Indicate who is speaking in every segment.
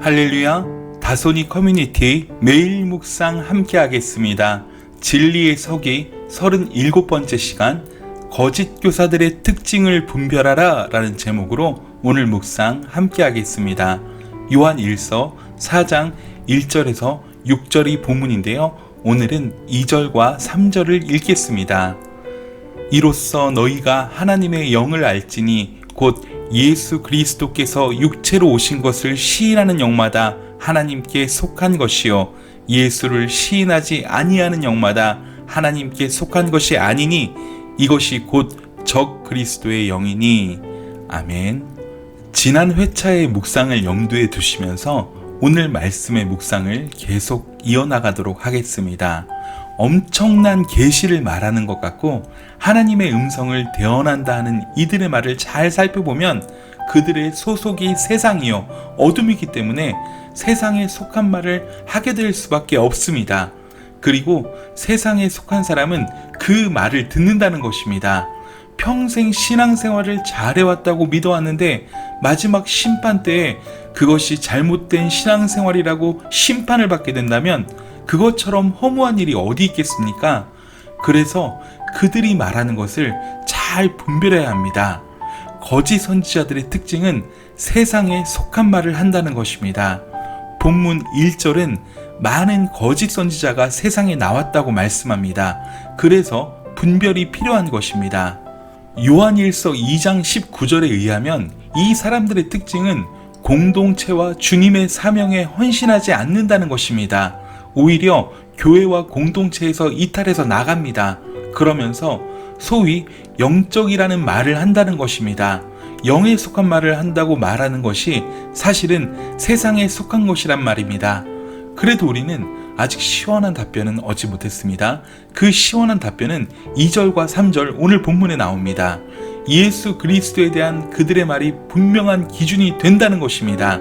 Speaker 1: 할렐루야, 다소니 커뮤니티 매일 묵상 함께 하겠습니다. 진리의 서기 37번째 시간, 거짓 교사들의 특징을 분별하라 라는 제목으로 오늘 묵상 함께 하겠습니다. 요한 1서 4장 1절에서 6절이 본문인데요. 오늘은 2절과 3절을 읽겠습니다. 이로써 너희가 하나님의 영을 알지니 곧 예수 그리스도께서 육체로 오신 것을 시인하는 영마다 하나님께 속한 것이요 예수를 시인하지 아니하는 영마다 하나님께 속한 것이 아니니 이것이 곧 적 그리스도의 영이니. 아멘. 지난 회차의 묵상을 염두에 두시면서 오늘 말씀의 묵상을 계속 이어나가도록 하겠습니다. 엄청난 계시를 말하는 것 같고 하나님의 음성을 대언한다 하는 이들의 말을 잘 살펴보면 그들의 소속이 세상이요 어둠이기 때문에 세상에 속한 말을 하게 될 수밖에 없습니다. 그리고 세상에 속한 사람은 그 말을 듣는다는 것입니다. 평생 신앙생활을 잘해왔다고 믿어왔는데 마지막 심판 때에 그것이 잘못된 신앙생활이라고 심판을 받게 된다면 그것처럼 허무한 일이 어디 있겠습니까? 그래서 그들이 말하는 것을 잘 분별해야 합니다. 거짓 선지자들의 특징은 세상에 속한 말을 한다는 것입니다. 본문 1절은 많은 거짓 선지자가 세상에 나왔다고 말씀합니다. 그래서 분별이 필요한 것입니다. 요한일서 2장 19절에 의하면 이 사람들의 특징은 공동체와 주님의 사명에 헌신하지 않는다는 것입니다. 오히려 교회와 공동체에서 이탈해서 나갑니다. 그러면서 소위 영적이라는 말을 한다는 것입니다. 영에 속한 말을 한다고 말하는 것이 사실은 세상에 속한 것이란 말입니다. 그래도 우리는 아직 시원한 답변은 얻지 못했습니다. 그 시원한 답변은 2절과 3절 오늘 본문에 나옵니다. 예수 그리스도에 대한 그들의 말이 분명한 기준이 된다는 것입니다.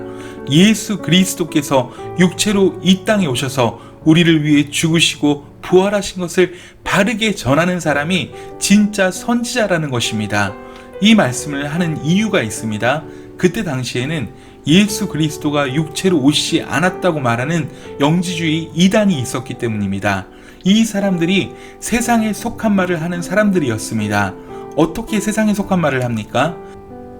Speaker 1: 예수 그리스도께서 육체로 이 땅에 오셔서 우리를 위해 죽으시고 부활하신 것을 바르게 전하는 사람이 진짜 선지자라는 것입니다. 이 말씀을 하는 이유가 있습니다. 그때 당시에는 예수 그리스도가 육체로 오시지 않았다고 말하는 영지주의 이단이 있었기 때문입니다. 이 사람들이 세상에 속한 말을 하는 사람들이었습니다. 어떻게 세상에 속한 말을 합니까?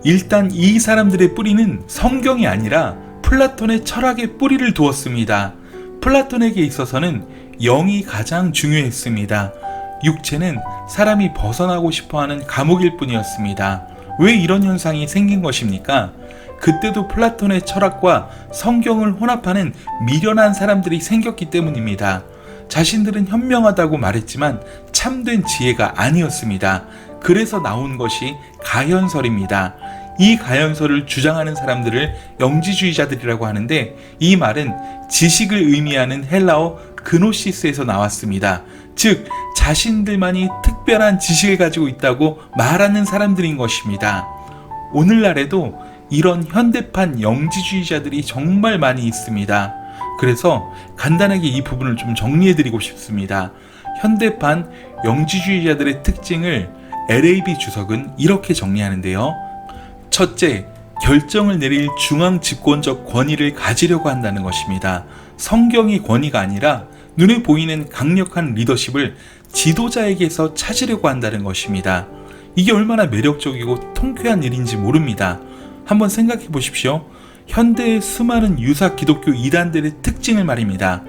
Speaker 1: 일단 이 사람들의 뿌리는 성경이 아니라 플라톤의 철학에 뿌리를 두었습니다. 플라톤에게 있어서는 영이 가장 중요했습니다. 육체는 사람이 벗어나고 싶어하는 감옥일 뿐이었습니다. 왜 이런 현상이 생긴 것입니까? 그때도 플라톤의 철학과 성경을 혼합하는 미련한 사람들이 생겼기 때문입니다. 자신들은 현명하다고 말했지만 참된 지혜가 아니었습니다. 그래서 나온 것이 가현설입니다. 이 가현설을 주장하는 사람들을 영지주의자들이라고 하는데 이 말은 지식을 의미하는 헬라어 그노시스에서 나왔습니다. 즉 자신들만이 특별한 지식을 가지고 있다고 말하는 사람들인 것입니다. 오늘날에도 이런 현대판 영지주의자들이 정말 많이 있습니다. 그래서 간단하게 이 부분을 좀 정리해드리고 싶습니다. 현대판 영지주의자들의 특징을 LAB 주석은 이렇게 정리하는데요. 첫째, 결정을 내릴 중앙 집권적 권위를 가지려고 한다는 것입니다. 성경이 권위가 아니라 눈에 보이는 강력한 리더십을 지도자에게서 찾으려고 한다는 것입니다. 이게 얼마나 매력적이고 통쾌한 일인지 모릅니다. 한번 생각해 보십시오. 현대의 수많은 유사 기독교 이단들의 특징을 말입니다.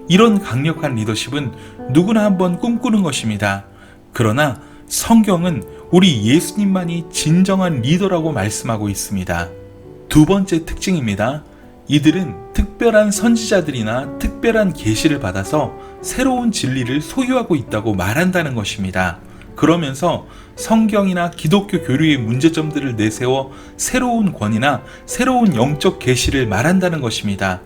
Speaker 1: 이런 강력한 리더십은 누구나 한번 꿈꾸는 것입니다. 그러나 성경은 우리 예수님만이 진정한 리더라고 말씀하고 있습니다. 두 번째 특징입니다. 이들은 특별한 선지자들이나 특별한 계시를 받아서 새로운 진리를 소유하고 있다고 말한다는 것입니다. 그러면서 성경이나 기독교 교류의 문제점들을 내세워 새로운 권위나 새로운 영적 계시를 말한다는 것입니다.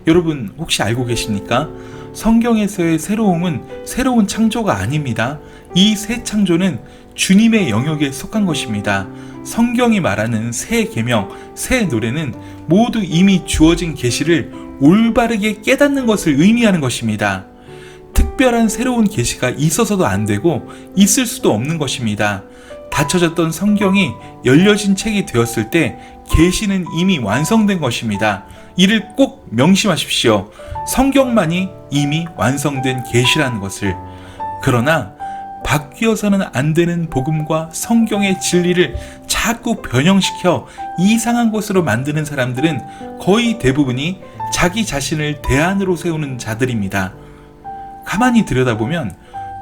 Speaker 1: 여러분 혹시 알고 계십니까? 성경에서의 새로움은 새로운 창조가 아닙니다. 이 새 창조는 주님의 영역에 속한 것입니다. 성경이 말하는 새 계명, 새 노래는 모두 이미 주어진 계시를 올바르게 깨닫는 것을 의미하는 것입니다. 특별한 새로운 계시가 있어서도 안 되고 있을 수도 없는 것입니다. 닫혀졌던 성경이 열려진 책이 되었을 때 계시는 이미 완성된 것입니다. 이를 꼭 명심하십시오. 성경만이 이미 완성된 계시라는 것을. 그러나 바뀌어서는 안 되는 복음과 성경의 진리를 자꾸 변형시켜 이상한 것으로 만드는 사람들은 거의 대부분이 자기 자신을 대안으로 세우는 자들입니다. 가만히 들여다보면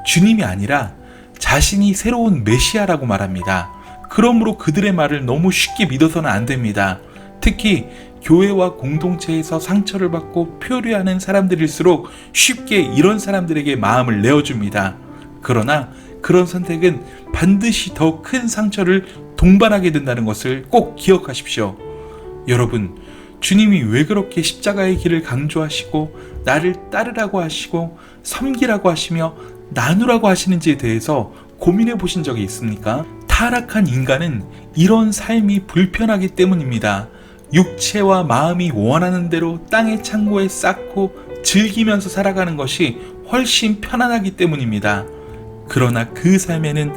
Speaker 1: 주님이 아니라 자신이 새로운 메시아라고 말합니다. 그러므로 그들의 말을 너무 쉽게 믿어서는 안 됩니다. 특히 교회와 공동체에서 상처를 받고 표류하는 사람들일수록 쉽게 이런 사람들에게 마음을 내어줍니다. 그러나 그런 선택은 반드시 더 큰 상처를 동반하게 된다는 것을 꼭 기억하십시오. 여러분, 주님이 왜 그렇게 십자가의 길을 강조하시고 나를 따르라고 하시고 섬기라고 하시며 나누라고 하시는지에 대해서 고민해 보신 적이 있습니까? 타락한 인간은 이런 삶이 불편하기 때문입니다. 육체와 마음이 원하는 대로 땅의 창고에 쌓고 즐기면서 살아가는 것이 훨씬 편안하기 때문입니다. 그러나 그 삶에는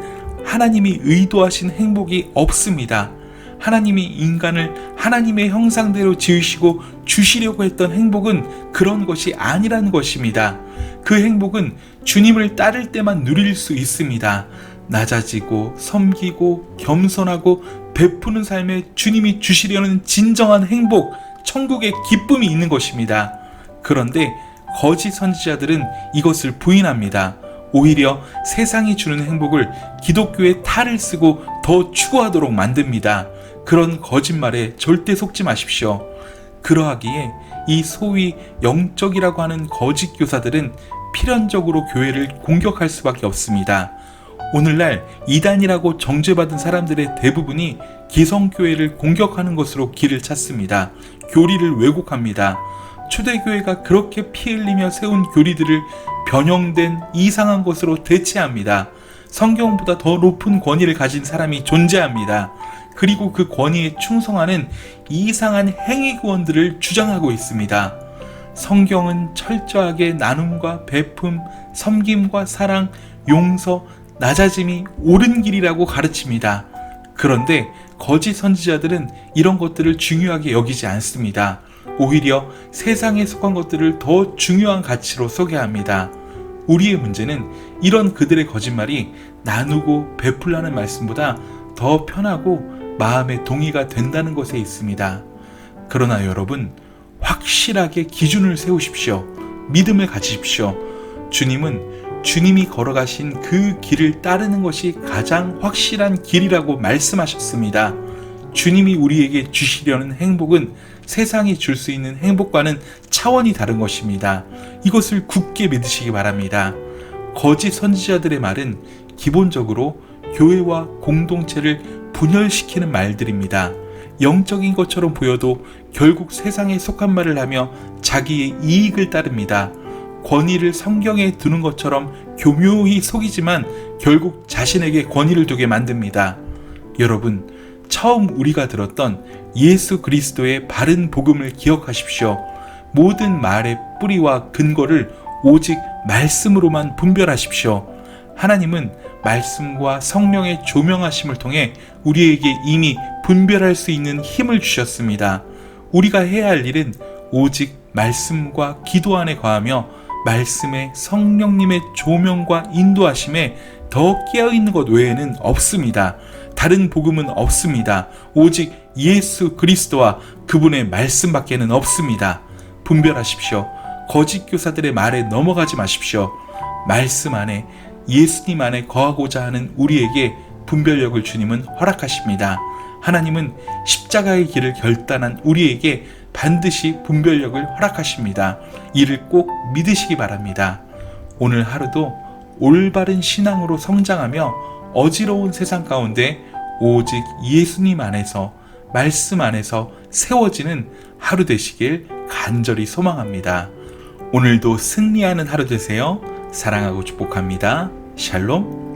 Speaker 1: 하나님이 의도하신 행복이 없습니다. 하나님이 인간을 하나님의 형상대로 지으시고 주시려고 했던 행복은 그런 것이 아니라는 것입니다. 그 행복은 주님을 따를 때만 누릴 수 있습니다. 낮아지고 섬기고 겸손하고 베푸는 삶에 주님이 주시려는 진정한 행복, 천국의 기쁨이 있는 것입니다. 그런데 거짓 선지자들은 이것을 부인합니다. 오히려 세상이 주는 행복을 기독교의 탈을 쓰고 더 추구하도록 만듭니다. 그런 거짓말에 절대 속지 마십시오. 그러하기에 이 소위 영적이라고 하는 거짓 교사들은 필연적으로 교회를 공격할 수밖에 없습니다. 오늘날 이단이라고 정죄받은 사람들의 대부분이 기성교회를 공격하는 것으로 길을 찾습니다. 교리를 왜곡합니다. 초대교회가 그렇게 피 흘리며 세운 교리들을 변형된 이상한 것으로 대체합니다. 성경보다 더 높은 권위를 가진 사람이 존재합니다. 그리고 그 권위에 충성하는 이상한 행위구원들을 주장하고 있습니다. 성경은 철저하게 나눔과 베품, 섬김과 사랑, 용서, 낮아짐이 옳은 길이라고 가르칩니다. 그런데 거짓 선지자들은 이런 것들을 중요하게 여기지 않습니다. 오히려 세상에 속한 것들을 더 중요한 가치로 소개합니다. 우리의 문제는 이런 그들의 거짓말이 나누고 베풀라는 말씀보다 더 편하고 마음의 동의가 된다는 것에 있습니다. 그러나 여러분, 확실하게 기준을 세우십시오. 믿음을 가지십시오. 주님은 주님이 걸어가신 그 길을 따르는 것이 가장 확실한 길이라고 말씀하셨습니다. 주님이 우리에게 주시려는 행복은 세상이 줄 수 있는 행복과는 차원이 다른 것입니다. 이것을 굳게 믿으시기 바랍니다. 거짓 선지자들의 말은 기본적으로 교회와 공동체를 분열시키는 말들입니다. 영적인 것처럼 보여도 결국 세상에 속한 말을 하며 자기의 이익을 따릅니다. 권위를 성경에 두는 것처럼 교묘히 속이지만 결국 자신에게 권위를 두게 만듭니다. 여러분, 처음 우리가 들었던 예수 그리스도의 바른 복음을 기억하십시오. 모든 말의 뿌리와 근거를 오직 말씀으로만 분별하십시오. 하나님은 말씀과 성령의 조명하심을 통해 우리에게 이미 분별할 수 있는 힘을 주셨습니다. 우리가 해야 할 일은 오직 말씀과 기도 안에 거하며 말씀의 성령님의 조명과 인도하심에 더 깨어있는 것 외에는 없습니다. 다른 복음은 없습니다. 오직 예수 그리스도와 그분의 말씀밖에는 없습니다. 분별하십시오. 거짓 교사들의 말에 넘어가지 마십시오. 말씀 안에 예수님 안에 거하고자 하는 우리에게 분별력을 주님은 허락하십니다. 하나님은 십자가의 길을 결단한 우리에게 반드시 분별력을 허락하십니다. 이를 꼭 믿으시기 바랍니다. 오늘 하루도 올바른 신앙으로 성장하며 어지러운 세상 가운데 오직 예수님 안에서 말씀 안에서 세워지는 하루 되시길 간절히 소망합니다. 오늘도 승리하는 하루 되세요. 사랑하고 축복합니다. 샬롬.